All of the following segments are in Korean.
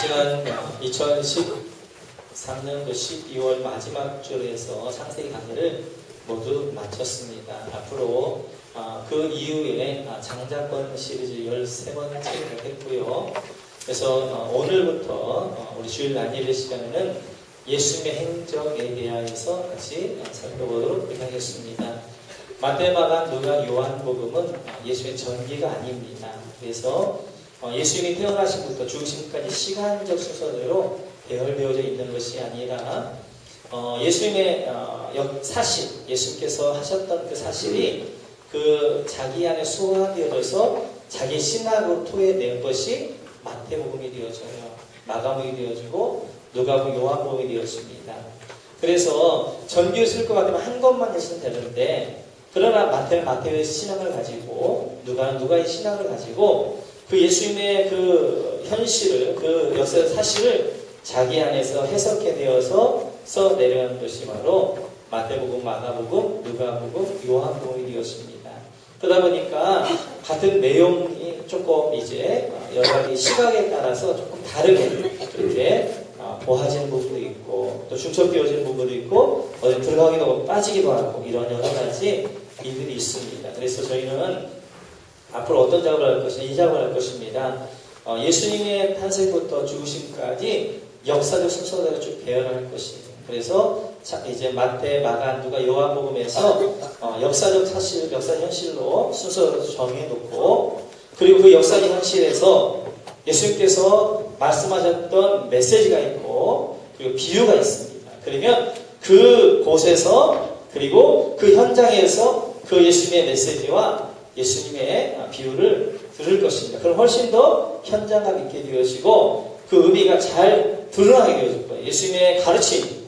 지난 2013년도 12월 마지막 주에서 창세기 강의를 모두 마쳤습니다. 앞으로 그 이후에 장자권 시리즈 13번째를 했고요. 그래서 오늘부터 우리 주일 안예배 시간에는 예수님의 행적에 대하여서 같이 살펴보도록 하겠습니다. 마태, 마가, 누가, 요한복음은 예수의 전기가 아닙니다. 그래서 예수님이 태어나심부터 죽으심까지 시간적 순서대로 배열되어져 있는 것이 아니라 예수님의 사실, 예수님께서 하셨던 그 사실이 그 자기 안에 소화되어져서 자기 신학으로 토해낸 것이 마태복음이 되어져요. 마가복음이 되어지고 누가복음, 요한복음이 되었습니다. 그래서 전기를 쓸 것 같으면 한 것만 했으면 되는데, 그러나 마태는 마태의 신앙을 가지고 누가는 누가의 신앙을 가지고 그 예수님의 그 현실을, 그 역사의 사실을 자기 안에서 해석해내어서 써내려는 것이 바로 마태복음, 마가복음, 누가복음, 요한복음이 되었습니다. 그러다 보니까 같은 내용이 조금 이제 여러 가지 시각에 따라서 조금 다르게 그렇게 보아지는 부분도 있고 또 중첩되어지는 부분도 있고 어디 들어가기도 하고 빠지기도 하고 이런 여러 가지 일들이 있습니다. 그래서 저희는 앞으로 어떤 작업을 할 것이냐, 이 작업을 할 것입니다. 예수님의 탄생부터 죽으심까지 역사적 순서대로 쭉 배열할 것입니다. 그래서 이제 마태, 마가, 누가, 요한복음에서 역사적 사실, 역사 현실로 순서를 정해놓고, 그리고 그 역사적 현실에서 예수님께서 말씀하셨던 메시지가 있고 그리고 비유가 있습니다. 그러면 그 곳에서 그리고 그 현장에서 그 예수님의 메시지와 예수님의 비유를 들을 것입니다. 그럼 훨씬 더 현장감 있게 되어지고 그 의미가 잘 드러나게 되어질 거예요. 예수님의 가르침,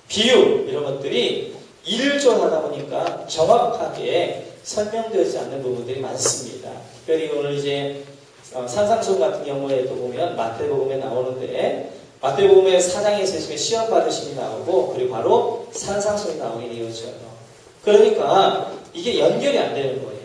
비유 이런 것들이 일조하다 보니까 정확하게 설명되지 않는 부분들이 많습니다. 특별히 오늘 이제 산상수훈 같은 경우에도 보면 마태복음에 나오는데 마태복음의 4장에서 예수님의 시험 받으심이 나오고 그리고 바로 산상수훈이 나오게 되어져요. 그러니까 이게 연결이 안 되는 거예요.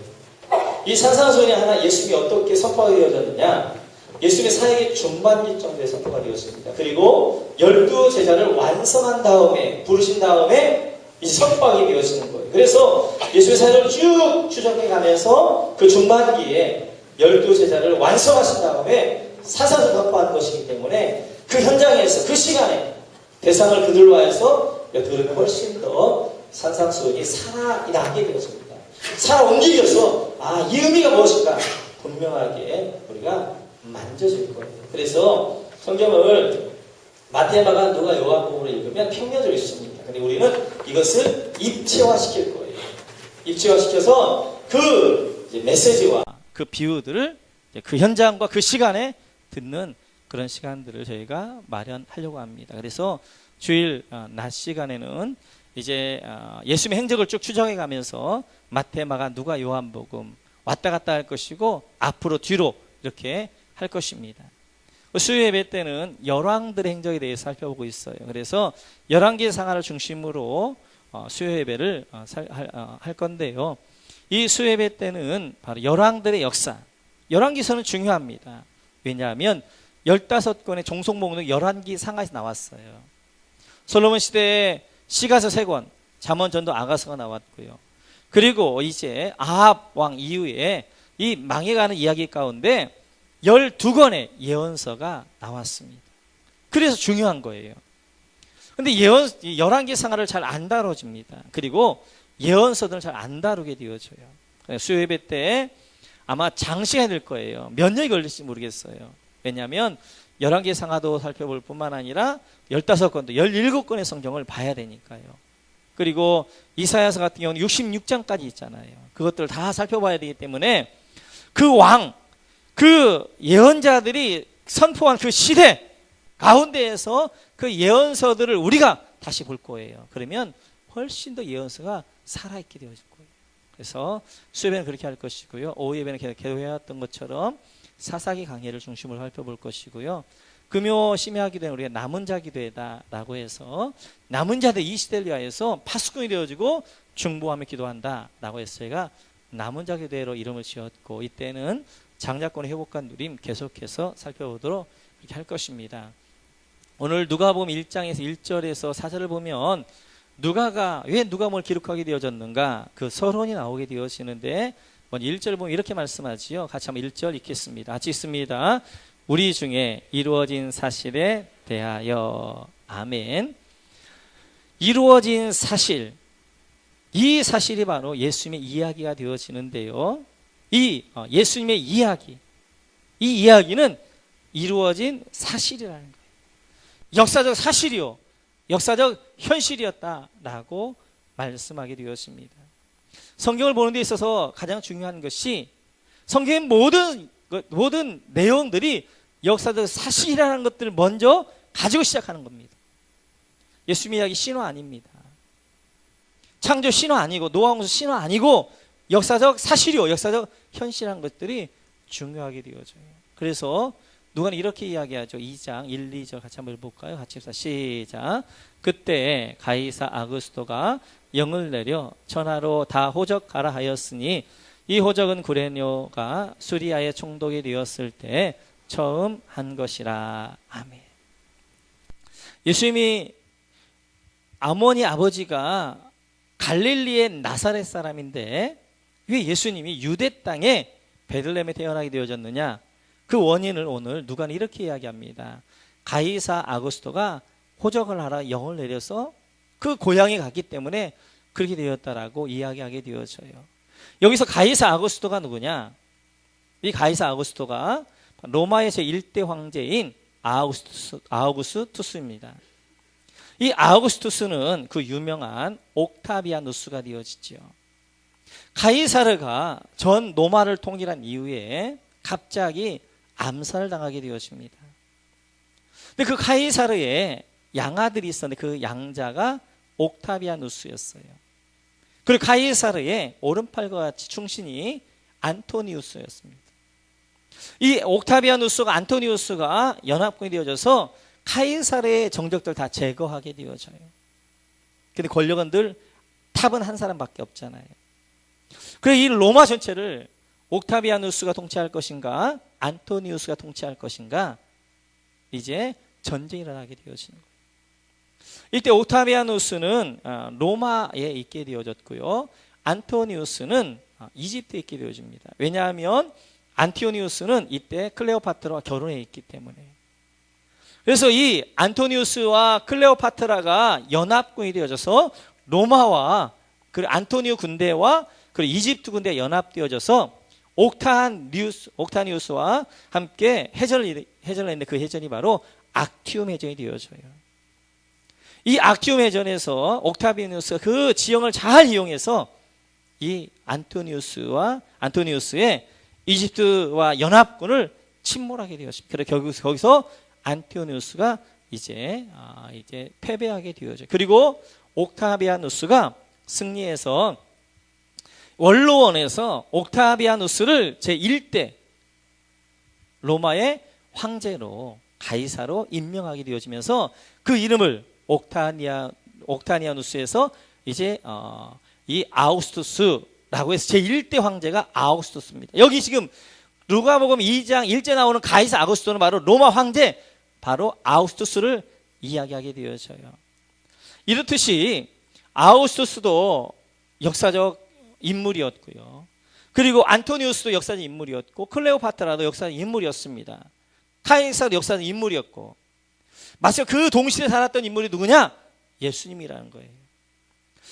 이 산상수훈이 하나 예수님이 어떻게 선포가 되어졌느냐, 예수님의 사역의 중반기 정도에 선포가 되었습니다. 그리고 12제자를 완성한 다음에 부르신 다음에 이제 선포하게 되어지는 거예요. 그래서 예수님의 사역을 쭉 추적해 가면서 그 중반기에 12제자를 완성하신 다음에 산상수훈을 선포하는 것이기 때문에 그 현장에서 그 시간에 대상을 그들로 해서 들으면 훨씬 더 산상수훈이 살아나게 되었습니다. 살아 움직여서 이 의미가 무엇일까 분명하게 우리가 만져질 거예요. 그래서 성경을 마태, 마가, 누가, 요한복음으로 읽으면 평면적으로 있습니다. 근데 우리는 이것을 입체화시킬 거예요. 입체화시켜서 그 이제 메시지와 그 비유들을 그 현장과 그 시간에 듣는 그런 시간들을 저희가 마련하려고 합니다. 그래서 주일 낮 시간에는 이제 예수님의 행적을 쭉 추정해 가면서 마태, 마가, 누가, 요한복음 왔다 갔다 할 것이고 앞으로 뒤로 이렇게 할 것입니다. 수요 예배 때는 열왕들의 행적에 대해서 살펴보고 있어요. 그래서 열왕기 상하를 중심으로 수요 예배를 할 건데요. 이 수요 예배 때는 바로 열왕들의 역사, 열왕기서는 중요합니다. 왜냐하면 15권의 종속목록 열왕기 상하에서 나왔어요. 솔로몬 시대에 시가서 3권, 잠언, 전도, 아가서가 나왔고요. 그리고 이제 아합 왕 이후에 이 망해가는 이야기 가운데 12권의 예언서가 나왔습니다. 그래서 중요한 거예요. 근데 열왕기 상하를 잘 안 다뤄집니다. 그리고 예언서들은 잘 안 다루게 되어져요. 수요 예배 때 아마 장시간이 될 거예요. 몇 년이 걸릴지 모르겠어요. 왜냐하면 열왕기 상하도 살펴볼 뿐만 아니라 15권도 17권의 성경을 봐야 되니까요. 그리고 이사야서 같은 경우는 66장까지 있잖아요. 그것들을 다 살펴봐야 되기 때문에 그 왕, 그 예언자들이 선포한 그 시대 가운데에서 그 예언서들을 우리가 다시 볼 거예요. 그러면 훨씬 더 예언서가 살아있게 되어질 거예요. 그래서 수요예배는 그렇게 할 것이고요. 오후 예배는 계속해왔던 것처럼 사사기 강해를 중심으로 살펴볼 것이고요. 금요 심야 기도는 우리가 남은 자 기도회다라고 해서 남은 자들 이 시대를 위하여서 파수꾼이 되어지고 중보하며 기도한다라고 해서 저희가 남은 자 기도회로 이름을 지었고, 이때는 장자권의 회복과 누림 계속해서 살펴보도록 이렇게 할 것입니다. 오늘 누가복음 1장에서 1절에서 4절을 보면 누가가 왜 누가복음을 기록하게 되어졌는가 그 서론이 나오게 되어지는데 먼저 1절을 보면 이렇게 말씀하지요. 같이 한번 1절 읽겠습니다. 같이 읽습니다. 우리 중에 이루어진 사실에 대하여. 아멘. 이루어진 사실, 이 사실이 바로 예수님의 이야기가 되어지는데요. 이 예수님의 이야기, 이 이야기는 이루어진 사실이라는 거예요. 역사적 사실이요, 역사적 현실이었다라고 말씀하게 되었습니다. 성경을 보는 데 있어서 가장 중요한 것이 성경의 모든 내용들이 역사적 사실이라는 것들을 먼저 가지고 시작하는 겁니다. 예수님의 이야기 신화 아닙니다. 창조 신화 아니고 노아홍수 신화 아니고 역사적 사실이요, 역사적 현실이라는 것들이 중요하게 되어져요. 그래서 누가는 이렇게 이야기하죠. 2장 1, 2절 같이 한번 볼까요? 같이 합시다. 시작. 그때 가이사 아구스토가 영을 내려 천하로 다 호적하라 하였으니 이 호적은 구레뇨가 수리아에 총독이 되었을 때 처음 한 것이라. 아멘. 예수님이 어머니 아버지가 갈릴리의 나사렛 사람인데 왜 예수님이 유대 땅에 베들레헴에 태어나게 되어졌느냐? 그 원인을 오늘 누가는 이렇게 이야기합니다. 가이사 아구스토가 호적을 하라 영을 내려서 그 고향에 갔기 때문에 그렇게 되었다라고 이야기하게 되어져요. 여기서 가이사 아구스토가 누구냐? 이 가이사 아구스토가 로마의 제1대 황제인 아우구스투스입니다. 이 아우구스투스는 그 유명한 옥타비아누스가 되어지죠. 가이사르가 전 로마를 통일한 이후에 갑자기 암살을 당하게 되어집니다. 근데 그 가이사르에 양아들이 있었는데 그 양자가 옥타비아누스였어요. 그리고 가이사르의 오른팔과 같이 충신이 안토니우스였습니다. 이 옥타비아누스가 안토니우스가 연합군이 되어져서 가이사르의 정적들 다 제거하게 되어져요. 근데 권력은 늘 탑은 한 사람밖에 없잖아요. 그래서 이 로마 전체를 옥타비아누스가 통치할 것인가 안토니우스가 통치할 것인가 이제 전쟁이 일어나게 되어지는 거예요. 이때 옥타비아누스는 로마에 있게 되어졌고요. 안토니우스는 이집트에 있게 되어집니다. 왜냐하면 안티오니우스는 이때 클레오파트라와 결혼해 있기 때문에. 그래서 이 안토니우스와 클레오파트라가 연합군이 되어져서 로마와 그리고 안토니우 군대와 그리고 이집트 군대가 연합되어져서 옥타니우스와 함께 해전을 했는데 그 해전이 바로 악티움 해전이 되어져요. 이 악티움 해전에서 옥타비아누스가 그 지형을 잘 이용해서 이 안토니우스의 이집트와 연합군을 침몰하게 되었습니다. 그래서 거기서 안토니우스가 이제 패배하게 되어져요. 그리고 옥타비아누스가 승리해서 원로원에서 옥타비아누스를 제1대 로마의 황제로 가이사로 임명하게 되어지면서 그 이름을 옥타니아누스에서 이제 이 아우구스투스라고 해서 제1대 황제가 아우구스투스입니다. 여기 지금 누가복음 2장 1절 나오는 가이사 아구스토는 바로 로마 황제 바로 아우구스투스를 이야기하게 되어져요. 이렇듯이 아우구스투스도 역사적 인물이었고요. 그리고 안토니우스도 역사적 인물이었고 클레오파트라도 역사적 인물이었습니다. 가이사도 역사적 인물이었고 마치 그 동시대에 살았던 인물이 누구냐? 예수님이라는 거예요.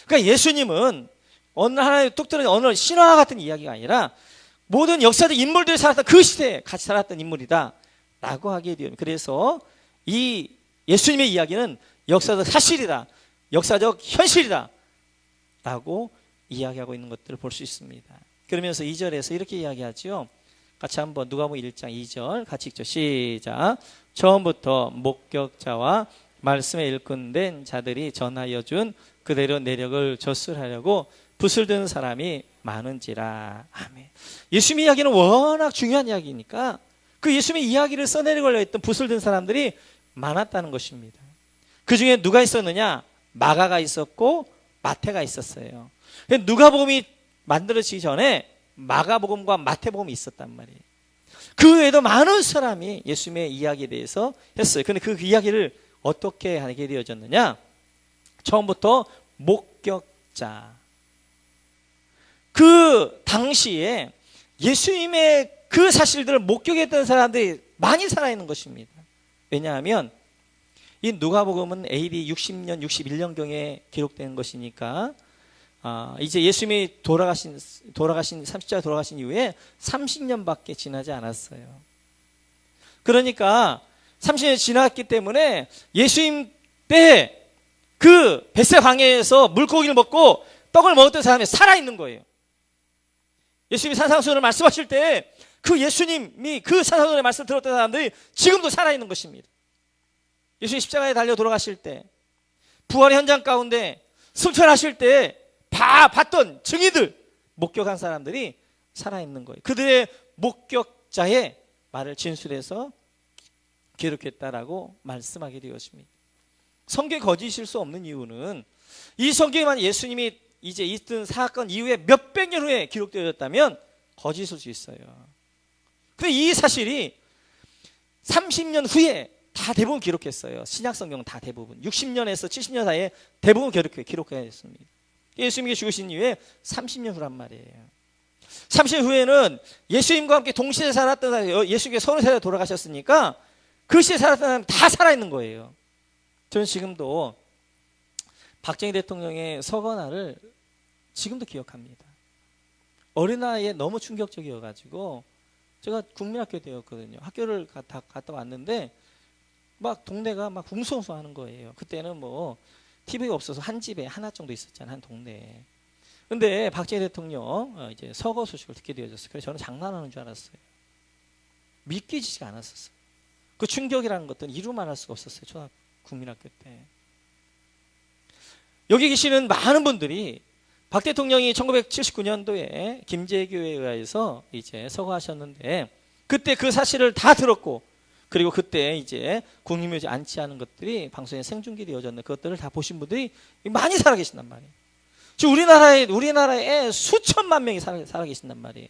그러니까 예수님은 어느 하나의 뚝 떨어진 어느 신화 같은 이야기가 아니라 모든 역사적 인물들이 살았던 그 시대에 같이 살았던 인물이다 라고 하게 돼요. 그래서 이 예수님의 이야기는 역사적 사실이다, 역사적 현실이다 라고 이야기하고 있는 것들을 볼 수 있습니다. 그러면서 2절에서 이렇게 이야기하죠. 같이 한번 누가복음 1장 2절 같이 읽죠. 시작. 처음부터 목격자와 말씀에 일꾼된 자들이 전하여 준 그대로 내력을 저술하려고 붓을 드는 사람이 많은지라. 아멘. 예수님의 이야기는 워낙 중요한 이야기니까 그 예수님의 이야기를 써내려고 했던 붓을 든 사람들이 많았다는 것입니다. 그 중에 누가 있었느냐? 마가가 있었고 마태가 있었어요. 누가복음이 만들어지기 전에 마가복음과 마태복음이 있었단 말이에요. 그 외에도 많은 사람이 예수님의 이야기에 대해서 했어요. 그런데 그 이야기를 어떻게 하게 되어졌느냐? 처음부터 목격자. 그 당시에 예수님의 그 사실들을 목격했던 사람들이 많이 살아있는 것입니다. 왜냐하면 이 누가복음은 AD 60년, 61년경에 기록된 것이니까 이제 예수님이 돌아가신 30자가 돌아가신 이후에 30년밖에 지나지 않았어요. 그러니까 30년이 지났기 때문에 예수님 때 그 벳세 광야에서 물고기를 먹고 떡을 먹었던 사람이 살아있는 거예요. 예수님이 산상수훈을 말씀하실 때 그 예수님이 그 산상수훈의 말씀을 들었던 사람들이 지금도 살아있는 것입니다. 예수님 십자가에 달려 돌아가실 때, 부활의 현장 가운데 승천하실 때 봤던 증인들, 목격한 사람들이 살아있는 거예요. 그들의 목격자의 말을 진술해서 기록했다라고 말씀하게 되었습니다. 성경이 거짓일 수 없는 이유는 이 성경에만 예수님이 이제 있던 사건 이후에 몇백 년 후에 기록되어졌다면 거짓일 수 있어요. 근데 이 사실이 30년 후에 다 대부분 기록했어요. 신약성경은 다 대부분 60년에서 70년 사이에 대부분 기록했습니다. 예수님이 죽으신 이후에 30년 후란 말이에요. 30년 후에는 예수님과 함께 동시에 살았던 사람, 예수님께 30살에 돌아가셨으니까 그 시대에 살았던 사람이 다 살아있는 거예요. 저는 지금도 박정희 대통령의 서거날을 지금도 기억합니다. 어린 나이에 너무 충격적이어가지고 제가 국민학교 때였거든요. 학교를 갔다 왔는데 막 동네가 막 웅성웅성하는 거예요. 그때는 뭐 TV가 없어서 한 집에 하나 정도 있었잖아요. 한 동네에. 근데 박정희 대통령 이제 서거 소식을 듣게 되어졌어요. 그래서 저는 장난하는 줄 알았어요. 믿기지가 않았었어요. 그 충격이라는 것들은 이루 말할 수가 없었어요. 초등학교 국민학교 때. 여기 계시는 많은 분들이 박 대통령이 1979년도에 김제교에 의해서 이제 서거하셨는데 그때 그 사실을 다 들었고 그리고 그때 이제 국립묘지 안치하는 것들이 방송에 생중계되어졌는 그것들을 다 보신 분들이 많이 살아계신단 말이에요. 지금 우리나라에 수천만 명이 살아계신단 말이에요.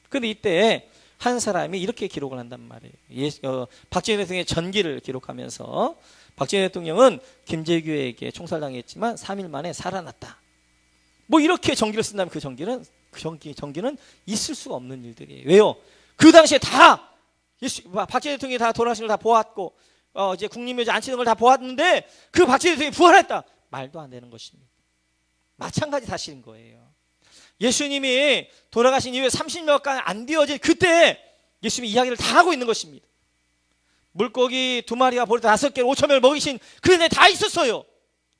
그런데 이때 한 사람이 이렇게 기록을 한단 말이에요. 박정희 대통령의 전기를 기록하면서 박정희 대통령은 김제규에게 총살당했지만 3일 만에 살아났다. 뭐 이렇게 전기를 쓴다면 그 전기는 있을 수가 없는 일들이에요. 왜요? 그 당시에 다 박정희 대통령이 다 돌아가신 걸 다 보았고 이제 국립묘지 안치는 걸 다 보았는데 그 박정희 대통령이 부활했다. 말도 안 되는 것입니다. 마찬가지 사실인 거예요. 예수님이 돌아가신 이후에 30년간 안 되어진 그때 예수님이 이야기를 다 하고 있는 것입니다. 물고기 2마리와 보리 5개를 5,000명을 먹이신 그 안에 다 있었어요.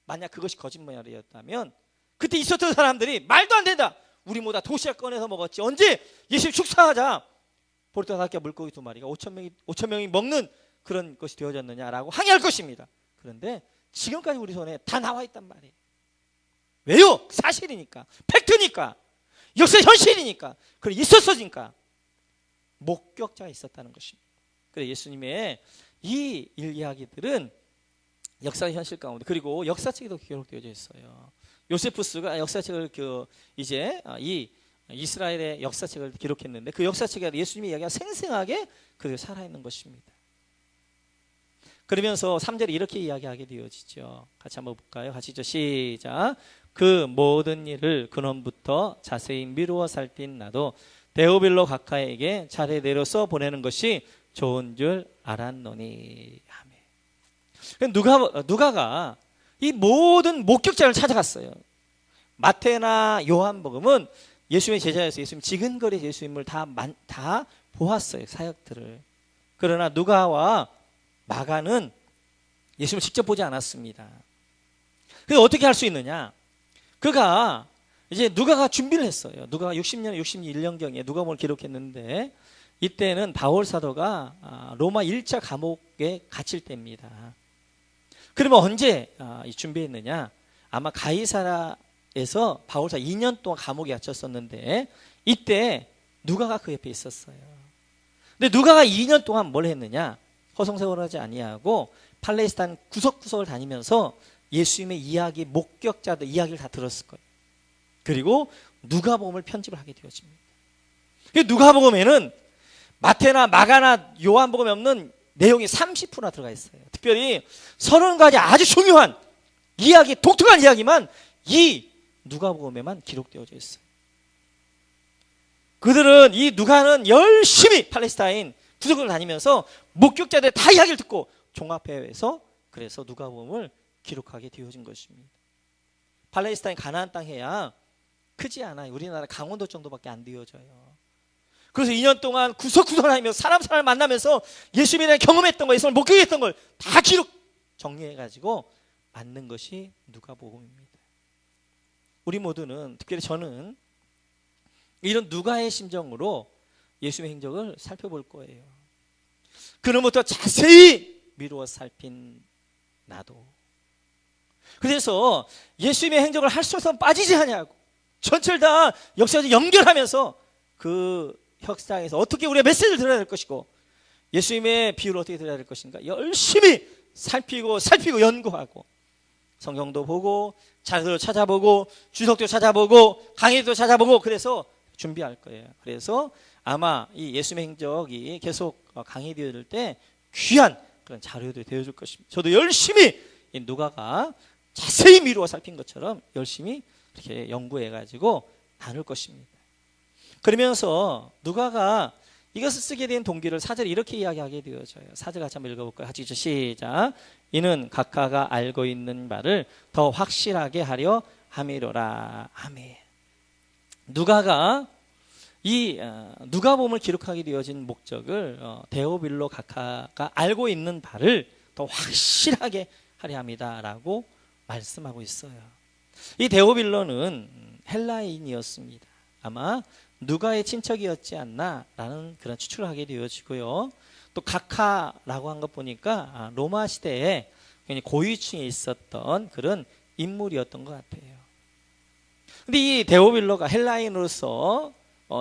만약 그것이 거짓말이었다면 그때 있었던 사람들이 말도 안 된다. 우리 모두 도시락 꺼내서 먹었지. 언제 예수님 축사하자 보리 5개 물고기 2마리가 5,000명이 먹는 그런 것이 되어졌느냐라고 항의할 것입니다. 그런데 지금까지 우리 손에 다 나와 있단 말이에요. 왜요? 사실이니까, 팩트니까, 역사 현실이니까, 그리고 있었으니까 목격자가 있었다는 것입니다. 그래서 예수님의 이 이야기들은 역사 현실 가운데 그리고 역사책에도 기록되어져 있어요. 요세푸스가 역사책을 이제 이 이스라엘의 역사책을 기록했는데 그 역사책에 예수님의 이야기가 생생하게 그대로 살아있는 것입니다. 그러면서 3절에 이렇게 이야기하게 되어지죠. 같이 한번 볼까요? 같이 시작. 그 모든 일을 근원부터 자세히 미루어 살핀 나도 데오빌로 각하에게 차례대로 써 보내는 것이 좋은 줄 알았노니. 아멘. 누가가 이 모든 목격자를 찾아갔어요. 마태나 요한복음은 예수님의 제자에서 예수님 지근거리 예수님을 다 보았어요. 사역들을. 그러나 누가와 마가는 예수님을 직접 보지 않았습니다. 그래서 어떻게 할 수 있느냐? 누가가 준비를 했어요. 누가가 60년, 61년경에 누가복음을 기록했는데 이때는 바울 사도가 로마 1차 감옥에 갇힐 때입니다. 그러면 언제 준비했느냐? 아마 가이사라에서 바울 사도 2년 동안 감옥에 갇혔었는데 이때 누가가 그 옆에 있었어요. 근데 누가가 2년 동안 뭘 했느냐? 허송세월하지 아니하고 팔레스타인 구석구석을 다니면서 예수님의 이야기, 목격자들 이야기를 다 들었을 거예요. 그리고 누가복음을 편집을 하게 되어집니다. 누가복음에는 마태나 마가나 요한복음에 없는 내용이 30%나 들어가 있어요. 특별히 30가지 아주 중요한 이야기, 독특한 이야기만 이 누가복음에만 기록되어져 있어요. 그들은 이 누가는 열심히 팔레스타인 구석을 다니면서 목격자들 다 이야기를 듣고 종합해서 그래서 누가복음을 기록하게 되어진 것입니다. 팔레스타인 가나안 땅 해야 크지 않아요. 우리나라 강원도 정도밖에 안 되어져요. 그래서 2년 동안 구석구석 다니면서 사람을 만나면서 예수님에 대한 경험했던 거, 예수님을 목격했던 걸 다 기록 정리해가지고 만든 것이 누가복음입니다. 우리 모두는, 특별히 저는 이런 누가의 심정으로 예수님의 행적을 살펴볼 거예요. 그놈부터 자세히 미루어 살핀 나도. 그래서 예수님의 행적을 할 수 없으면 빠지지 않냐고, 전체를 다 역사적 연결하면서 그 혁상에서 어떻게 우리가 메시지를 들어야 될 것이고 예수님의 비유를 어떻게 들어야 될 것인가 열심히 살피고 연구하고 성경도 보고 자료도 찾아보고 주석도 찾아보고 강의도 찾아보고 그래서 준비할 거예요. 그래서 아마 이 예수님의 행적이 계속 강의되어질 때 귀한 그런 자료들이 되어줄 것입니다. 저도 열심히 이 누가가 자세히 미루어 살핀 것처럼 열심히 이렇게 연구해가지고 나눌 것입니다. 그러면서 누가가 이것을 쓰게 된 동기를 사절에 이렇게 이야기하게 되어져요. 사절 같이 한번 읽어볼까요? 같이 시작. 이는 각하가 알고 있는 바를 더 확실하게 하려 함이로라. 아멘. 누가가 이 누가복음을 기록하게 되어진 목적을 데오빌로 각하가 알고 있는 바를 더 확실하게 하려 합니다라고 말씀하고 있어요. 이 데오빌로는 헬라인이었습니다. 아마 누가의 친척이었지 않나라는 그런 추측을 하게 되어지고요. 또 각하라고 한 것 보니까 로마 시대에 굉장히 고위층에 있었던 그런 인물이었던 것 같아요. 근데 이 데오빌로가 헬라인으로서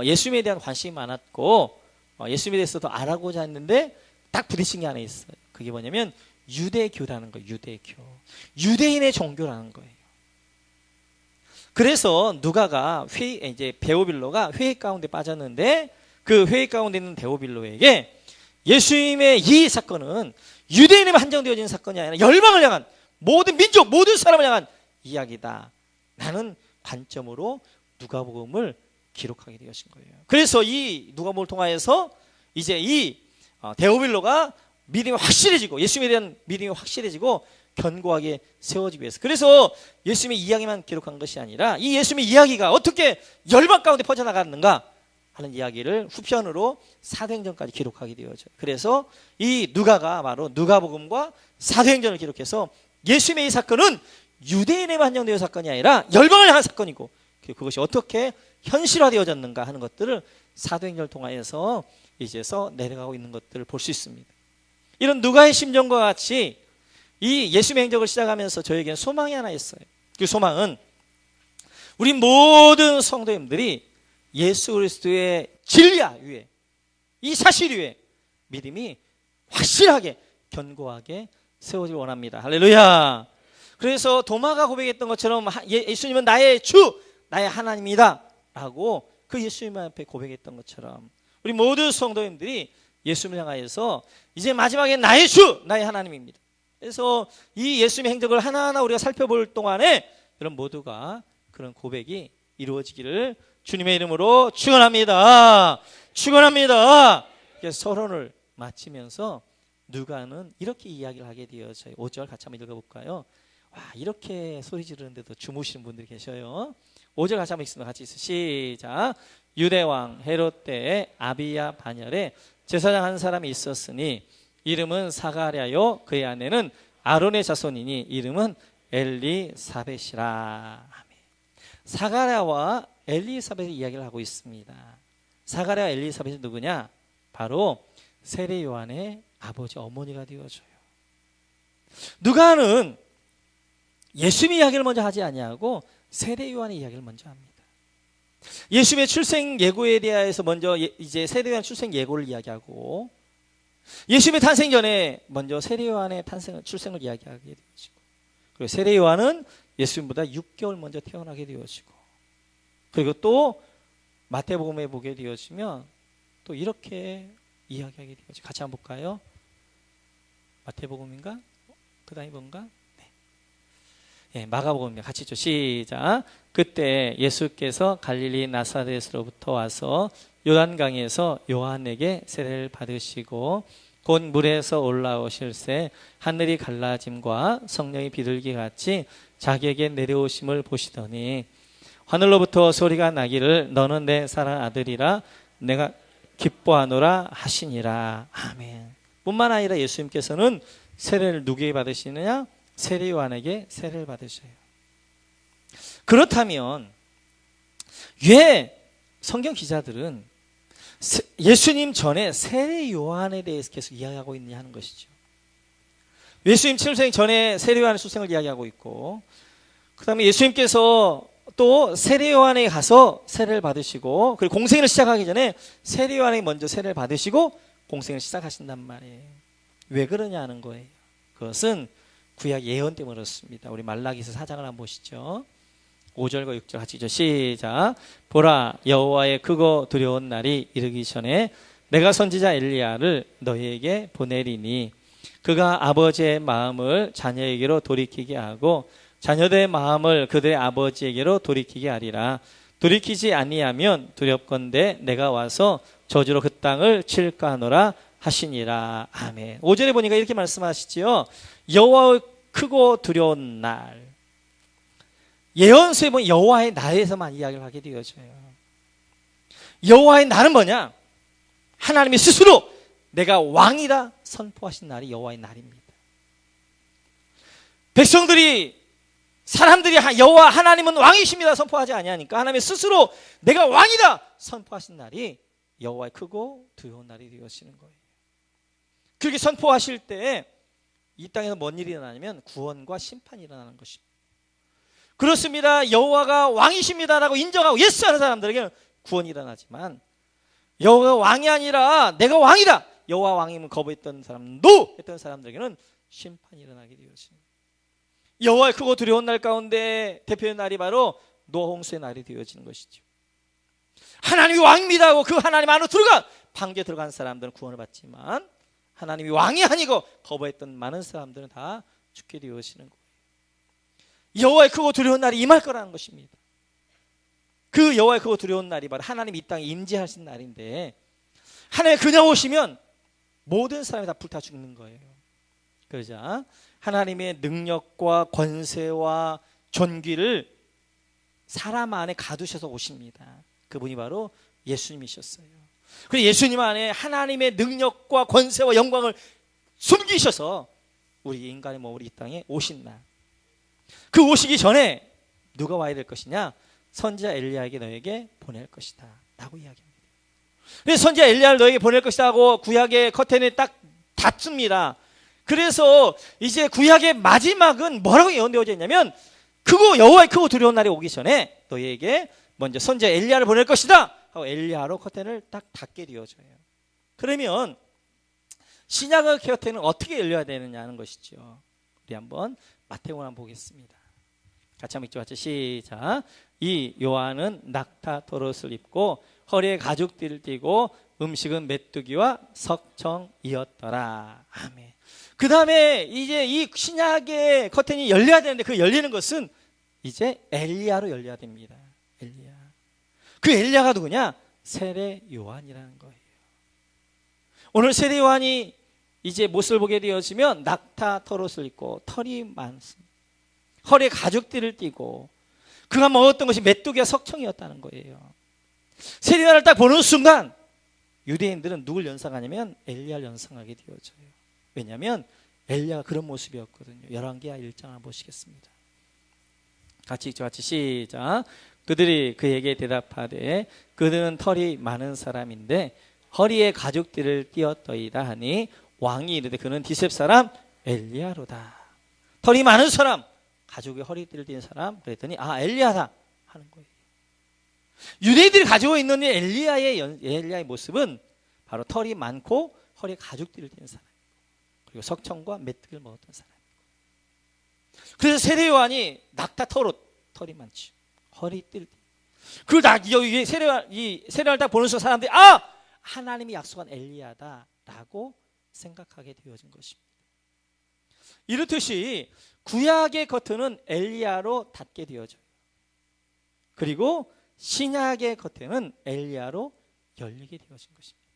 예수님에 대한 관심이 많았고 예수님에 대해서 더 알아보자 했는데 딱 부딪힌 게 하나 있어요. 그게 뭐냐면 유대교라는 거예요. 유대교. 유대인의 종교라는 거예요. 그래서 누가가 이제 데오빌로가 회의 가운데 빠졌는데 그 회의 가운데 있는 데오빌로에게 예수님의 이 사건은 유대인에만 한정되어진 사건이 아니라 열방을 향한 모든 민족, 모든 사람을 향한 이야기다 라는 관점으로 누가복음을 기록하게 되어진 거예요. 그래서 이 누가복음을 통하여서 이제 이 데오빌로가 믿음이 확실해지고 예수님에 대한 믿음이 확실해지고 견고하게 세워지기 위해서. 그래서 예수님의 이야기만 기록한 것이 아니라 이 예수님의 이야기가 어떻게 열방 가운데 퍼져나갔는가 하는 이야기를 후편으로 사도행전까지 기록하게 되어져요. 그래서 이 누가가 바로 누가복음과 사도행전을 기록해서 예수님의 이 사건은 유대인에만 한정되어 사건이 아니라 열방을 향한 사건이고 그것이 어떻게 현실화되어졌는가 하는 것들을 사도행전을 통하여서 이제서 내려가고 있는 것들을 볼 수 있습니다. 이런 누가의 심정과 같이 이 예수님의 행적을 시작하면서 저에게는 소망이 하나 있어요. 그 소망은 우리 모든 성도님들이 예수 그리스도의 진리와 위에 이 사실 위에 믿음이 확실하게 견고하게 세워지길 원합니다. 할렐루야. 그래서 도마가 고백했던 것처럼 예수님은 나의 주, 나의 하나님이다 라고 그 예수님 앞에 고백했던 것처럼 우리 모든 성도님들이 예수님을 향하여서 이제 마지막에 나의 주, 나의 하나님입니다. 그래서 이 예수님의 행적을 하나하나 우리가 살펴볼 동안에 여러분 모두가 그런 고백이 이루어지기를 주님의 이름으로 축원합니다. 축원합니다. 서론을 마치면서 누가는 이렇게 이야기를 하게 되어져요. 5절 같이 한번 읽어볼까요? 와, 이렇게 소리 지르는데도 주무시는 분들이 계셔요. 5절 같이 한번 읽습니다. 같이 시작. 유대왕 헤롯 때에 아비야 반열에 제사장 한 사람이 있었으니 이름은 사가랴요 그의 아내는 아론의 자손이니 이름은 엘리사벳이라. 사가랴와 엘리사벳의 이야기를 하고 있습니다. 사가랴와 엘리사벳이 누구냐? 바로 세례 요한의 아버지 어머니가 되어져요. 누가는 예수님의 이야기를 먼저 하지 아니하고 세례 요한의 이야기를 먼저 합니다. 예수님의 출생 예고에 대해서 먼저 이제 세례 요한 출생 예고를 이야기하고 예수님의 탄생 전에 먼저 세례 요한의 출생을 이야기하게 되어지고 그리고 세례 요한은 예수님보다 6개월 먼저 태어나게 되어지고 그리고 또 마태복음에 보게 되어지면 또 이렇게 이야기하게 되어져. 같이 한번 볼까요? 마태복음인가? 그 다음이 뭔가? 네. 마가복음입니다. 같이 좀 시작. 그때 예수께서 갈릴리 나사렛으로부터 와서 요단강에서 요한에게 세례를 받으시고 곧 물에서 올라오실새 하늘이 갈라짐과 성령이 비둘기 같이 자기에게 내려오심을 보시더니 하늘로부터 소리가 나기를 너는 내 사랑 아들이라 내가 기뻐하노라 하시니라. 아멘. 뿐만 아니라 예수님께서는 세례를 누구에게 받으시느냐? 세례 요한에게 세례를 받으셔요. 그렇다면 왜 성경 기자들은 예수님 전에 세례 요한에 대해서 계속 이야기하고 있느냐 하는 것이죠. 예수님 출생 전에 세례 요한의 출생을 이야기하고 있고, 그 다음에 예수님께서 또 세례 요한에 가서 세례를 받으시고, 그리고 공생을 시작하기 전에 세례 요한이 먼저 세례를 받으시고 공생을 시작하신단 말이에요. 왜 그러냐 하는 거예요. 그것은 구약 예언 때문에 그렇습니다. 우리 말라기서 4장을 한번 보시죠. 5절과 6절 같이 시작. 보라, 여호와의 크고 두려운 날이 이르기 전에 내가 선지자 엘리야를 너희에게 보내리니 그가 아버지의 마음을 자녀에게로 돌이키게 하고 자녀들의 마음을 그들의 아버지에게로 돌이키게 하리라. 돌이키지 아니하면 두렵건대 내가 와서 저주로 그 땅을 칠까 하노라 하시니라. 아멘. 5절에 보니까 이렇게 말씀하시지요. 여호와의 크고 두려운 날. 예언서에 보면 여호와의 날에서만 이야기를 하게 되어져요. 여호와의 날은 뭐냐? 하나님이 스스로 내가 왕이다 선포하신 날이 여호와의 날입니다. 백성들이 사람들이 여호와 하나님은 왕이십니다 선포하지 아니하니까 하나님이 스스로 내가 왕이다 선포하신 날이 여호와의 크고 두려운 날이 되어지는 거예요. 그렇게 선포하실 때 이 땅에서 뭔 일이 일어나냐면 구원과 심판이 일어나는 것입니다. 그렇습니다. 여호와가 왕이십니다라고 인정하고 예스하는 사람들에게는 구원이 일어나지만 여호와가 왕이 아니라 내가 왕이다 여호와 왕이면 거부했던 사람 노 했던 사람들에게는 심판이 일어나게 되어집니다. 여호와의 크고 두려운 날 가운데 대표의 날이 바로 노아 홍수의 날이 되어지는 것이죠. 하나님이 왕입니다 하고 그 하나님 안으로 들어간 방주에 들어간 사람들은 구원을 받지만 하나님이 왕이 아니고 거부했던 많은 사람들은 다 죽게 되어지는 거예요. 여호와의 크고 두려운 날이 임할 거라는 것입니다. 그 여호와의 크고 두려운 날이 바로 하나님이 이 땅에 임재하신 날인데 하나님이 그냥 오시면 모든 사람이 다 불타 죽는 거예요. 그러자 하나님의 능력과 권세와 존귀를 사람 안에 가두셔서 오십니다. 그분이 바로 예수님이셨어요. 그래서 예수님 안에 하나님의 능력과 권세와 영광을 숨기셔서 우리 인간의 몸으로 이 땅에 오신 날. 그 오시기 전에 누가 와야 될 것이냐? 선지자 엘리야에게 너에게 보낼 것이다 라고 이야기합니다. 그래서 선지자 엘리야를 너에게 보낼 것이다 하고 구약의 커튼이 딱 닫습니다. 그래서 이제 구약의 마지막은 뭐라고 예언되어져 있냐면 크고 여호와의 크고 두려운 날이 오기 전에 너희에게 먼저 선지자 엘리야를 보낼 것이다 하고 엘리야로 커튼을 딱 닫게 되어져요. 그러면 신약의 커튼은 어떻게 열려야 되느냐 하는 것이죠. 우리 한번 마태복음 한번 보겠습니다. 같이 한번 읽죠. 시작. 이 요한은 낙타 도롯을 입고 허리에 가죽띠를 띠고 음식은 메뚜기와 석청이었더라. 아멘. 그 다음에 이제 이 신약의 커튼이 열려야 되는데 그 열리는 것은 이제 엘리야로 열려야 됩니다. 엘리야. 그 엘리야가 누구냐? 세례 요한이라는 거예요. 오늘 세례 요한이 이제 모습을 보게 되어지면 낙타 털옷을 입고 털이 많습니다. 허리에 가죽띠를 띠고 그가 먹었던 것이 메뚜기와 석청이었다는 거예요. 세례 요한을 딱 보는 순간 유대인들은 누굴 연상하냐면 엘리야를 연상하게 되어져요. 왜냐하면 엘리야가 그런 모습이었거든요. 열왕기하 1장 한번 보시겠습니다. 같이 읽죠. 같이 시작. 그들이 그에게 대답하되 그들은 털이 많은 사람인데 허리에 가죽띠를 띄었더이다 하니 왕이 이르되 그는 디셉 사람 엘리야로다. 털이 많은 사람, 가죽에 허리띠를 띠는 사람. 그랬더니 아 엘리야다 하는 거예요. 유대인들이 가지고 있는 엘리야의 모습은 바로 털이 많고 허리에 가죽띠를 띠는 사람, 그리고 석청과 메뚜기를 먹었던 사람. 그래서 세례 요한이 낙타 털이 많지, 허리띠를 띠. 그 세례를 딱 보는 순간 사람들이 하나님이 약속한 엘리야다라고 생각하게 되어진 것입니다. 이렇듯이 구약의 겉에는 엘리야로 닫게 되어져요. 그리고 신약의 겉에는 엘리야로 열리게 되어진 것입니다.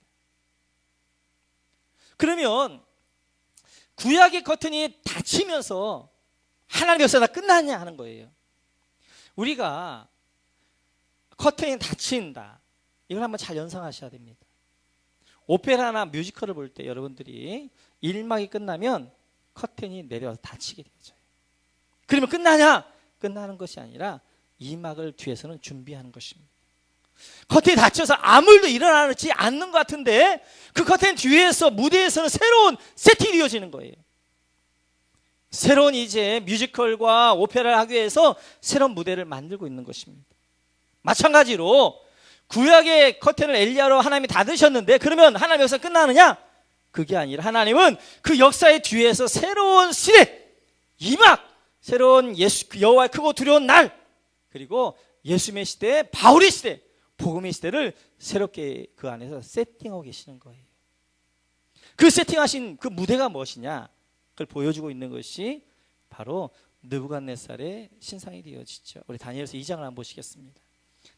그러면 구약의 커튼이 닫히면서 하나님의 역사가 끝났냐 하는 거예요. 우리가 커튼이 닫힌다, 이걸 한번 잘 연상하셔야 됩니다. 오페라나 뮤지컬을 볼 때 여러분들이 1막이 끝나면 커튼이 내려와서 닫히게 되어져요. 그러면 끝나냐? 끝나는 것이 아니라 2막을 뒤에서는 준비하는 것입니다. 커튼이 닫혀서 아무 일도 일어나지 않는 것 같은데 그 커튼 뒤에서 무대에서는 새로운 세팅이 이어지는 거예요. 새로운 이제 뮤지컬과 오페라를 하기 위해서 새로운 무대를 만들고 있는 것입니다. 마찬가지로 구약의 커튼을 엘리야로 하나님이 닫으셨는데 그러면 하나님의 역사가 끝나느냐? 그게 아니라 하나님은 그 역사의 뒤에서 새로운 시대, 2막, 새로운 여호와의 크고 두려운 날, 그리고 예수님의 시대, 바울의 시대, 복음의 시대를 새롭게 그 안에서 세팅하고 계시는 거예요. 그 세팅하신 그 무대가 무엇이냐? 그걸 보여주고 있는 것이 바로 느부갓네살의 신상이 되어지죠. 우리 다니엘서 2장을 한번 보시겠습니다.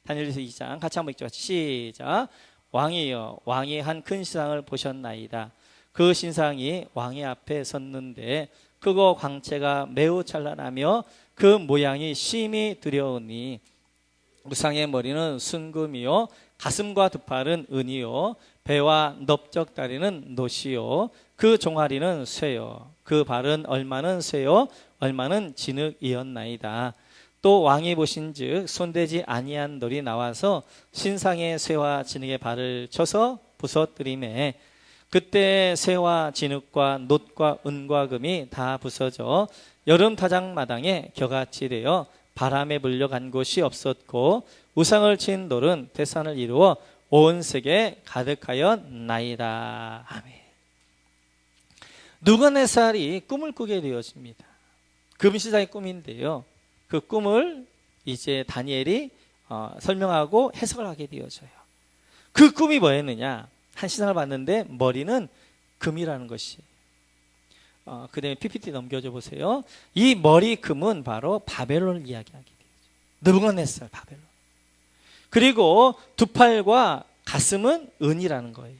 다니엘서 2장 같이 한번 읽죠. 시작. 왕이여, 왕이 한 큰 신상을 보셨나이다. 그 신상이 왕의 앞에 섰는데 크고 광채가 매우 찬란하며 그 모양이 심히 두려우니 우상의 머리는 순금이요 가슴과 두 팔은 은이요 배와 넓적다리는 놋이요 그 종아리는 쇠요 그 발은 얼마는 쇠요 얼마는 진흙이었나이다. 또 왕이 보신즉 손대지 아니한 돌이 나와서 신상의 쇠와 진흙의 발을 쳐서 부서뜨리매 그때 쇠와 진흙과 놋과 은과 금이 다 부서져 여름 타작마당에 겨같이 되어 바람에 불려간 곳이 없었고 우상을 친 돌은 태산을 이루어 온 세계에 가득하였나이다. 아멘. 느부갓네살이 꿈을 꾸게 되어집니다. 금시장의 꿈인데요. 그 꿈을 이제 다니엘이 설명하고 해석을 하게 되어져요. 그 꿈이 뭐였느냐? 한 신상을 봤는데 머리는 금이라는 것이. 그 다음에 PPT 넘겨줘 보세요. 이 머리 금은 바로 바벨론을 이야기하게 되죠. 느부갓네살 바벨론. 그리고 두 팔과 가슴은 은이라는 거예요.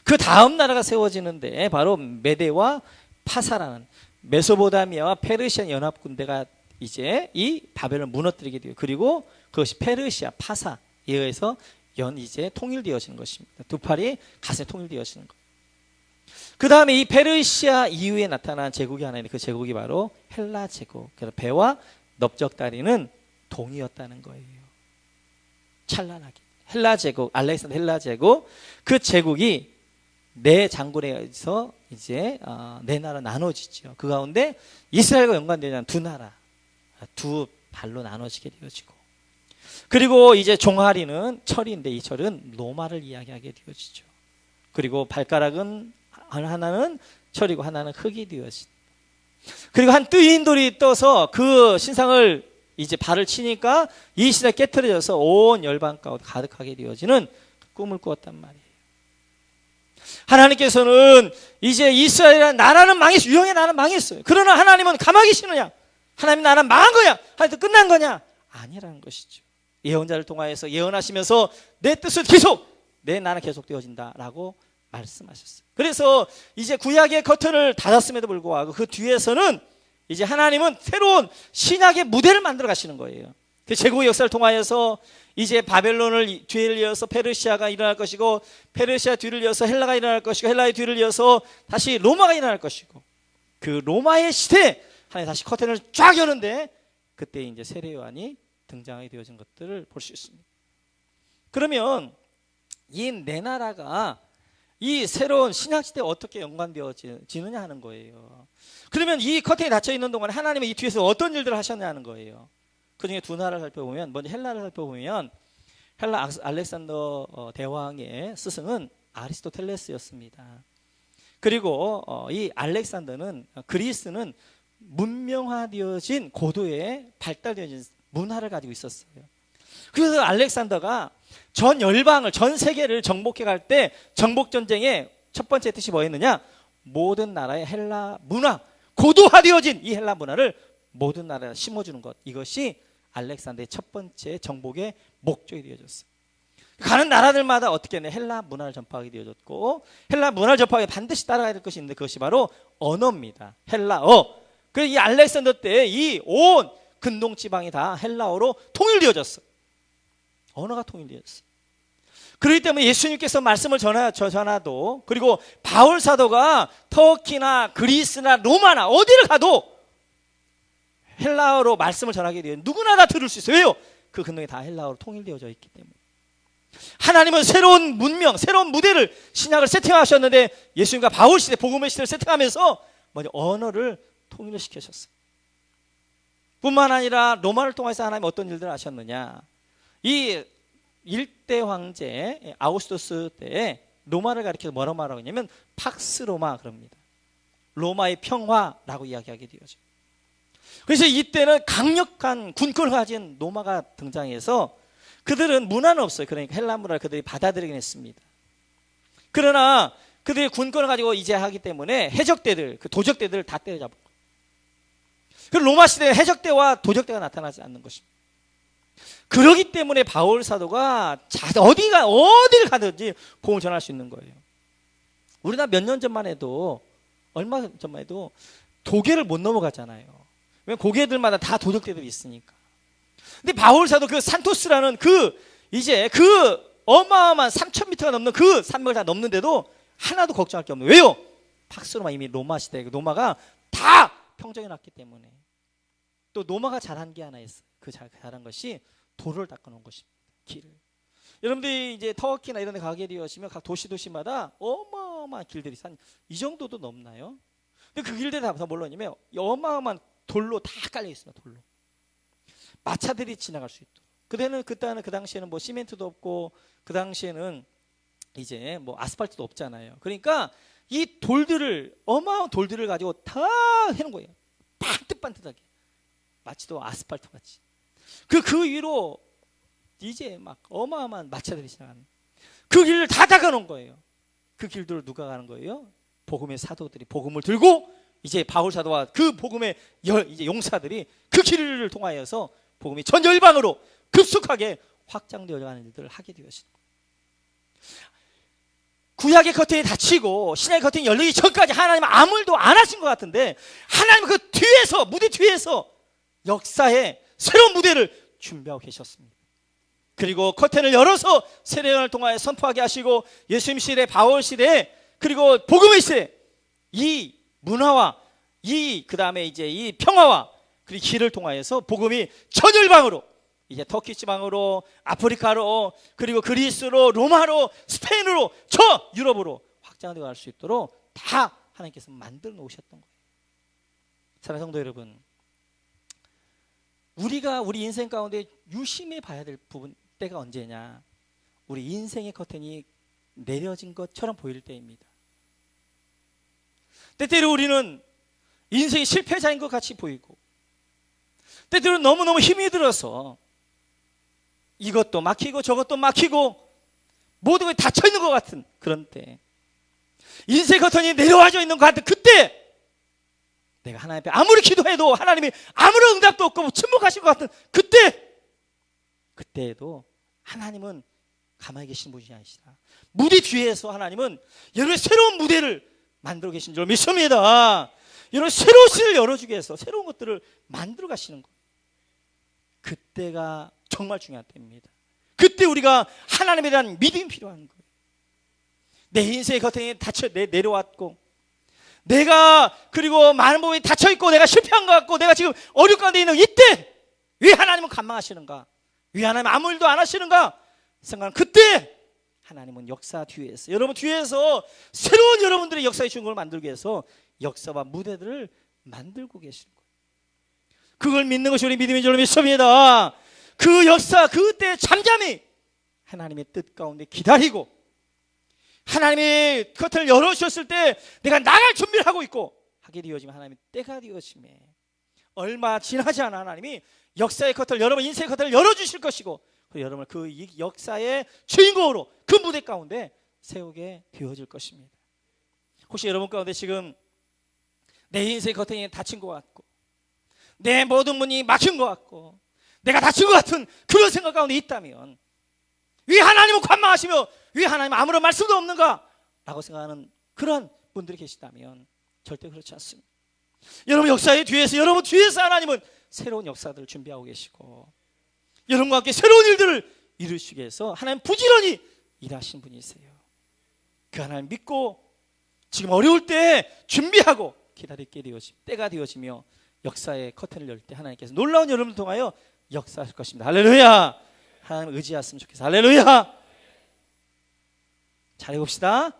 그 다음 나라가 세워지는데 바로 메데와 파사라는 메소포타미아와 페르시아 연합 군대가 이제 이 바벨론을 무너뜨리게 돼요. 그리고 그것이 페르시아 파사에 의해서 이제 통일되어지는 것입니다. 두 팔이 가슴에 통일되어지는 것. 그 다음에 이 페르시아 이후에 나타난 제국이 하나 있는데 그 제국이 바로 헬라 제국. 그래서 배와 넓적다리는 동이었다는 거예요. 찬란하게. 헬라 제국, 알렉산더 헬라 제국. 그 제국이 네 장군에서 이제 네 나라 나눠지죠. 그 가운데 이스라엘과 연관되는 두 나라, 두 발로 나눠지게 되어지고. 그리고 이제 종아리는 철인데 이 철은 로마를 이야기하게 되어지죠. 그리고 발가락은 하나는 철이고 하나는 흙이 되어진. 그리고 한 뜨인 돌이 떠서 그 신상을 이제 발을 치니까 이 신상이 깨트려져서 온 열방 가운데 가득하게 되어지는 꿈을 꾸었단 말이에요. 하나님께서는 이제 이스라엘이라는 나라는 망했어요. 유형의 나라는 망했어요. 그러나 하나님은 가만히 계시느냐? 하나님 나라는 망한 거야? 하나님 끝난 거냐? 아니라는 것이죠. 예언자를 통하여서 예언하시면서 내 뜻은 계속, 내 나라는 계속 되어진다라고 말씀하셨어요. 그래서 이제 구약의 커튼을 닫았음에도 불구하고 그 뒤에서는 이제 하나님은 새로운 신약의 무대를 만들어 가시는 거예요. 그 제국의 역사를 통하여서 이제 바벨론을 뒤를 이어서 페르시아가 일어날 것이고 페르시아 뒤를 이어서 헬라가 일어날 것이고 헬라의 뒤를 이어서 다시 로마가 일어날 것이고 그 로마의 시대 하나님 다시 커튼을 쫙 여는데 그때 이제 세례 요한이 등장하게 되어진 것들을 볼 수 있습니다. 그러면 이 네 나라가 이 새로운 신약시대에 어떻게 연관되어지느냐 하는 거예요. 그러면 이 커튼이 닫혀 있는 동안에 하나님은 이 뒤에서 어떤 일들을 하셨냐 하는 거예요. 그 중에 두 나라를 살펴보면 먼저 헬라를 살펴보면 헬라 알렉산더 대왕의 스승은 아리스토텔레스였습니다. 그리고 이 알렉산더는 그리스는 문명화되어진 고도의 발달되어진 문화를 가지고 있었어요. 그래서 알렉산더가 전 열방을, 전 세계를 정복해 갈 때 정복 전쟁의 첫 번째 뜻이 뭐였느냐? 모든 나라의 헬라 문화, 고도화되어진 이 헬라 문화를 모든 나라에 심어주는 것, 이것이 알렉산더의 첫 번째 정복의 목적이 되어졌어요. 가는 나라들마다 어떻게 했냐? 헬라 문화를 전파하게 되어졌고, 헬라 문화를 전파하게 반드시 따라가야 될 것이 있는데 그것이 바로 언어입니다. 헬라어. 그래서 이 알렉산더 때 이 온 근동 지방이 다 헬라어로 통일되어졌어요. 언어가 통일되었어요. 그렇기 때문에 예수님께서 말씀을 전하도, 그리고 바울 사도가 터키나 그리스나 로마나 어디를 가도 헬라어로 말씀을 전하게 되면 누구나 다 들을 수 있어요. 왜요? 그 근동이 다 헬라어로 통일되어져 있기 때문에. 하나님은 새로운 문명, 새로운 무대를, 신약을 세팅하셨는데 예수님과 바울 시대, 복음의 시대를 세팅하면서 먼저 언어를 통일을 시키셨어요. 뿐만 아니라 로마를 통해서 하나님 어떤 일들을 하셨느냐? 이 일대 황제 아우구스투스 때에 로마를 가리켜서 뭐라고 말하고 있냐면 팍스 로마 그럽니다. 로마의 평화라고 이야기하게 되어져. 그래서 이때는 강력한 군권을 가진 로마가 등장해서 그들은 문화는 없어요. 그러니까 헬라 문화를 그들이 받아들이긴 했습니다. 그러나 그들이 군권을 가지고 이제 하기 때문에 해적대들, 그 도적대들을 다 때려잡고, 그 로마 시대에 해적대와 도적대가 나타나지 않는 것입니다. 그렇기 때문에 바울 사도가 어디를 가든지 복음을 전할 수 있는 거예요. 우리나라 몇 년 전만 해도, 얼마 전만 해도 고개를 못 넘어가잖아요. 왜냐면 고개들마다 다 도적대들이 있으니까. 근데 바울 사도 그 산토스라는 그 어마어마한 3,000m가 넘는 그 산맥을 다 넘는데도 하나도 걱정할 게 없는. 왜요? 팍스로마, 이미 로마 시대, 로마가 다 평정해 놨기 때문에. 또 로마가 잘한 게 하나 있어요. 그 잘한 것이 도로를 닦아놓은 것입니다. 길을. 여러분들이 이제 터키나 이런 데 가게 되시면 각 도시마다 어마어마한 길들이 이 정도도 넘나요? 근데 그 길들이 다 뭘로냐면 어마어마한 돌로 다 깔려 있습니다. 돌로. 마차들이 지나갈 수 있도록. 그때는 그 당시에는 뭐 시멘트도 없고, 그 당시에는 이제 뭐 아스팔트도 없잖아요. 그러니까 이 돌들을, 어마어마한 돌들을 가지고 다 해놓은 거예요. 반듯반듯하게. 마치도 아스팔트 같이. 그 위로 이제 막 어마어마한 마차들이 지나가는, 그 길을 다 닦아놓은 거예요. 그 길들을 누가 가는 거예요? 복음의 사도들이 복음을 들고, 이제 바울 사도와 그 복음의 이제 용사들이 그 길을 통하여서 복음이 전 열방으로 급속하게 확장되어 가는 일들을 하게 되었습니다. 구약의 커튼이 닫히고 신약의 커튼이 열리기 전까지 하나님은 아무 일도 안 하신 것 같은데, 하나님은 그 뒤에서, 무대 뒤에서 역사의 새로운 무대를 준비하고 계셨습니다. 그리고 커튼을 열어서 세례요한을 통하여 선포하게 하시고, 예수님 시대, 바울 시대, 그리고 복음의 시대, 이 문화와 그 다음에 이제 이 평화와 그리고 길을 통하여서 복음이 전 열방으로, 이제 터키 지방으로, 아프리카로, 그리고 그리스로, 로마로, 스페인으로, 저 유럽으로 확장되어 갈 수 있도록 다 하나님께서 만들어 놓으셨던 거예요. 사랑하는 성도 여러분, 우리가 우리 인생 가운데 유심히 봐야 될 때가 언제냐? 우리 인생의 커튼이 내려진 것처럼 보일 때입니다. 때때로 우리는 인생이 실패자인 것 같이 보이고, 때때로 너무너무 힘이 들어서 이것도 막히고 저것도 막히고 모든 것이 닫혀있는 것 같은 그런 때, 인생의 커튼이 내려와져 있는 것 같은 그때, 내가 하나님 앞에 아무리 기도해도 하나님이 아무런 응답도 없고 침묵하실 것 같은 그때에도 하나님은 가만히 계신 분이 아니시라. 무대 뒤에서 하나님은 여러분의 새로운 무대를 만들어 계신 줄 믿습니다. 여러분 새로운 시를 열어주기 위해서 새로운 것들을 만들어 가시는 거예요. 그때가 정말 중요한 때입니다. 그때 우리가 하나님에 대한 믿음이 필요한 거예요. 내 인생의 커튼이 내려왔고, 내가 그리고 많은 부분이 닫혀있고 내가 실패한 것 같고 내가 지금 어려운 가운데 있는 이때 왜 하나님은 간망하시는가? 왜 하나님은 아무 일도 안 하시는가? 생각하는 그때 하나님은 역사 뒤에서, 여러분 뒤에서 새로운 여러분들의 역사의 주인공을 만들기 위해서 역사와 무대들을 만들고 계시는 거예요. 그걸 믿는 것이 우리 믿음인 줄 믿습니다. 그 역사, 그때 잠잠히 하나님의 뜻 가운데 기다리고, 하나님이 커튼을 열어주셨을 때 내가 나갈 준비를 하고 있고 하게 되어지면 하나님의 때가 되어지매 얼마 지나지 않아 하나님이 역사의 커튼을, 여러분 인생의 커튼을 열어주실 것이고, 그리고 여러분을 그 역사의 주인공으로 그 무대 가운데 세우게 되어질 것입니다. 혹시 여러분 가운데 지금 내 인생의 커튼이 닫힌 것 같고 내 모든 문이 막힌 것 같고 내가 다친 것 같은 그런 생각 가운데 있다면 왜 하나님은 관망하시며 왜 하나님 아무런 말씀도 없는가? 라고 생각하는 그런 분들이 계시다면 절대 그렇지 않습니다. 여러분 역사의 뒤에서 여러분 뒤에서 하나님은 새로운 역사들을 준비하고 계시고 여러분과 함께 새로운 일들을 이루시기 위해서 하나님 부지런히 일하신 분이세요. 그 하나님 믿고 지금 어려울 때 준비하고 기다리게 되어지 때가 되어지며 역사의 커튼을 열 때 하나님께서 놀라운 여러분을 통하여 역사하실 것입니다. 할렐루야. 하나님 의지하셨으면 좋겠어요. 할렐루야. 잘해봅시다.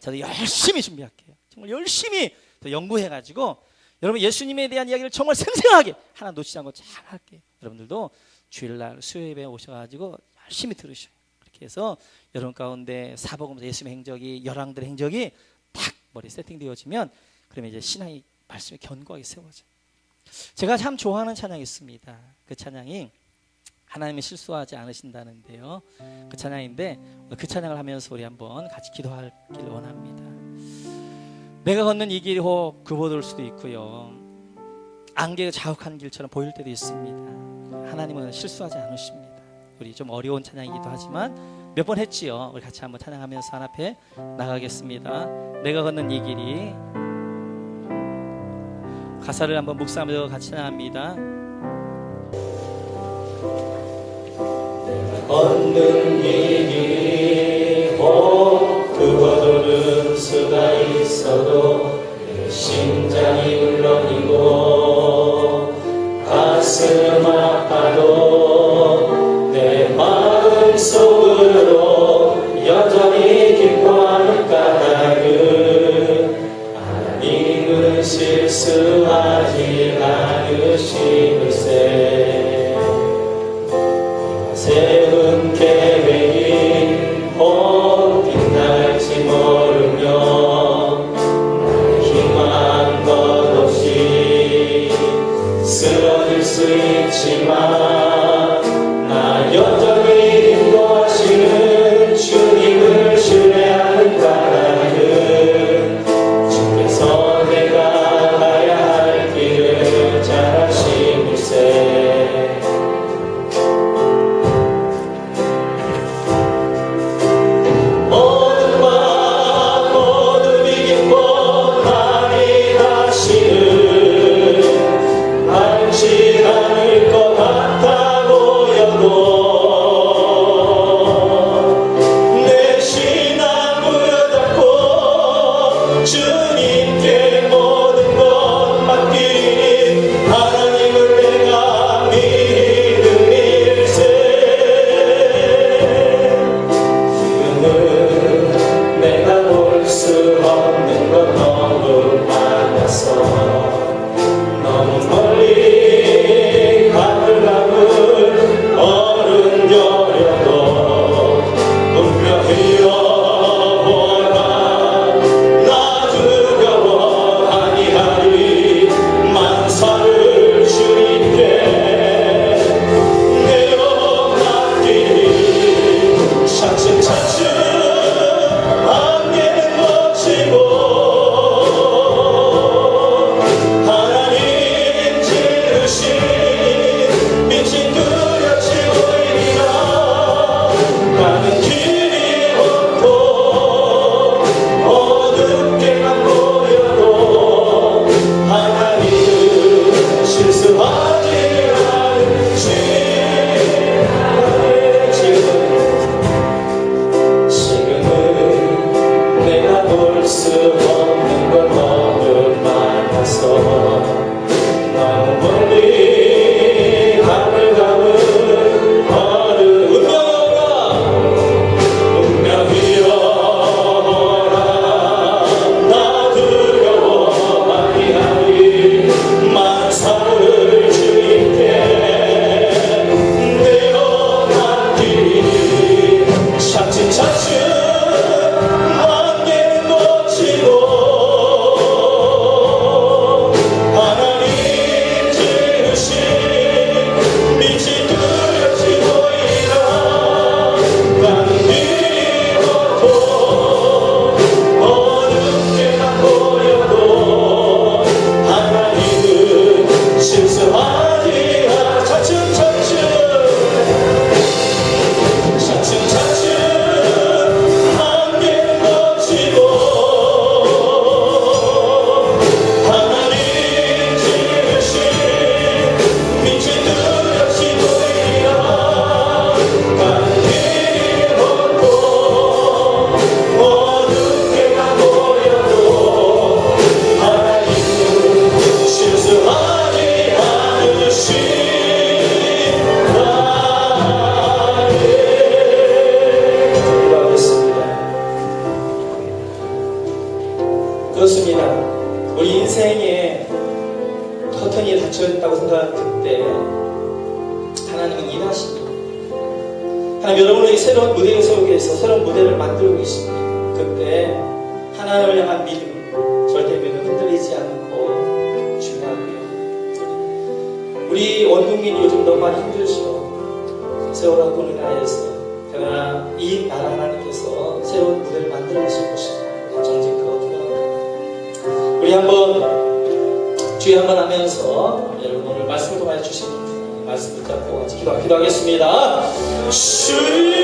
저도 열심히 준비할게요. 정말 열심히 더 연구해가지고 여러분 예수님에 대한 이야기를 정말 생생하게 하나 놓치지 않고 잘 할게요. 여러분들도 주일날 수요예배에 오셔가지고 열심히 들으셔요. 그렇게 해서 여러분 가운데 사복음서 예수님의 행적이 열왕들의 행적이 딱 머리 세팅되어지면 그러면 이제 신앙이 말씀이 견고하게 세워져요. 제가 참 좋아하는 찬양이 있습니다. 그 찬양이 하나님이 실수하지 않으신다는데요. 그 찬양인데 그 찬양을 하면서 우리 한번 같이 기도하길 원합니다. 내가 걷는 이 길이 혹 굽어들 수도 있고요. 안개가 자욱한 길처럼 보일 때도 있습니다. 하나님은 실수하지 않으십니다. 우리 좀 어려운 찬양이기도 하지만 몇 번 했지요. 우리 같이 한번 찬양하면서 하나 앞에 나가겠습니다. 내가 걷는 이 길이 가사를 한번 묵상하면서 같이 찬양합니다. 내가 걷는 이 길이 혹 굽어도는 수가 있어도 내 심장이 울렁이고 가슴 아파도 내 마음 속으로 여전히 기뻐하는 까닭은 하나님은 실수하지 않으시는세. 세운 계획이 혹 빛날지 모르며 그렇습니다. 우리 인생에 커튼이 닫혀있다고 생각하는 그때 하나님은 일하십니다. 하나님 여러분에게 새로운 무대에 서기 위해서 새로운 무대를 만들고 계십니다. 그때 하나님을 향한 믿음, 절대 믿음 흔들리지 않고 중요하고요. 우리 온 국민이 요즘 너무 많이 힘들죠. 세월하고 는 나라에서. 그러나 이 나라 하나님께서 새로운 무대를 만들어 가실 것입니다. 정직하고 중요합니다. 우리 한번 주의 한번 하면서 여러분 오늘 말씀을 통하여 주신 말씀 붙잡고 같이 기도하겠습니다. 주여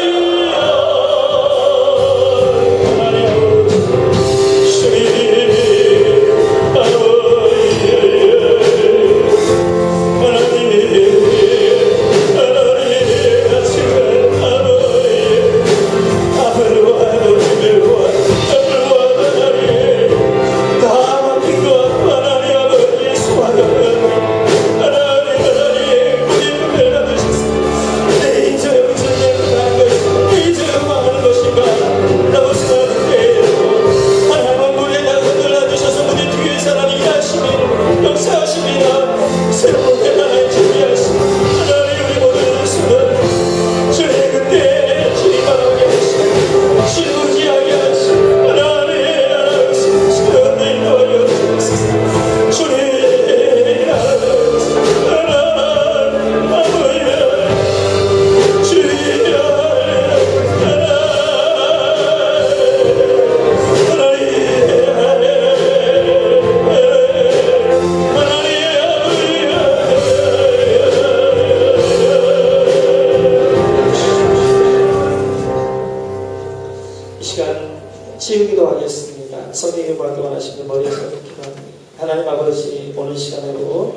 치우기도 하겠습니다. 성령님과 교환하시는 머리에 서고 기도합니다. 하나님 아버지 오늘 시간으로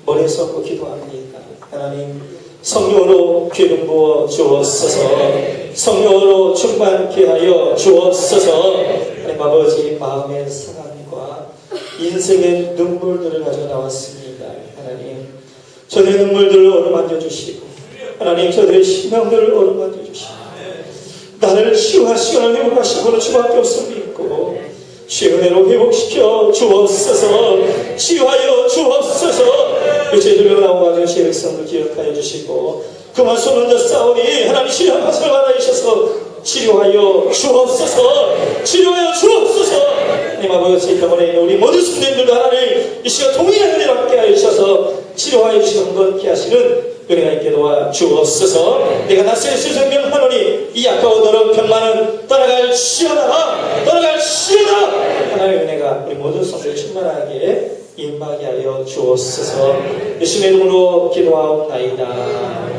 머리에 서고 기도합니다. 하나님 성령으로 기름 부어 주옵소서. 성령으로 충만케 하여 주옵소서. 하나님 아버지 마음의 상함과 인생의 눈물들을 가지고 나왔습니다. 하나님 저들의 눈물들을 어루만져 주시고 하나님 저들의 심령들을 어루만져 주시고 나를 치유하시거나 회복하시고는 주밖에 없음을 믿고 주의 은혜로 회복시켜 주옵소서. 치유하여 주옵소서. 죄들로 나오가지고 제 백성을 기억하여 주시고 그만 손 얹어 싸우니 하나님 치료한 것을 받아주셔서 치료하여 주옵소서. 치료하여 주옵소서. 하나님 아버지 병원에 있는 우리 모든 성도님들도 하나님 이 시간 동일한 은혜를 받게 하여 주셔서 치료하여 주시는 것 피하시는 은혜가 있게 도와 주옵소서. 내가 낯설 수생명하노니 이 아까워더러 병만은 떠나갈시어다. 떠나갈시어다. 하나님의 은혜가 우리 모든 성도를 충만하게 임하게 하여 주옵소서. 예수님의 이름으로 기도하옵나이다.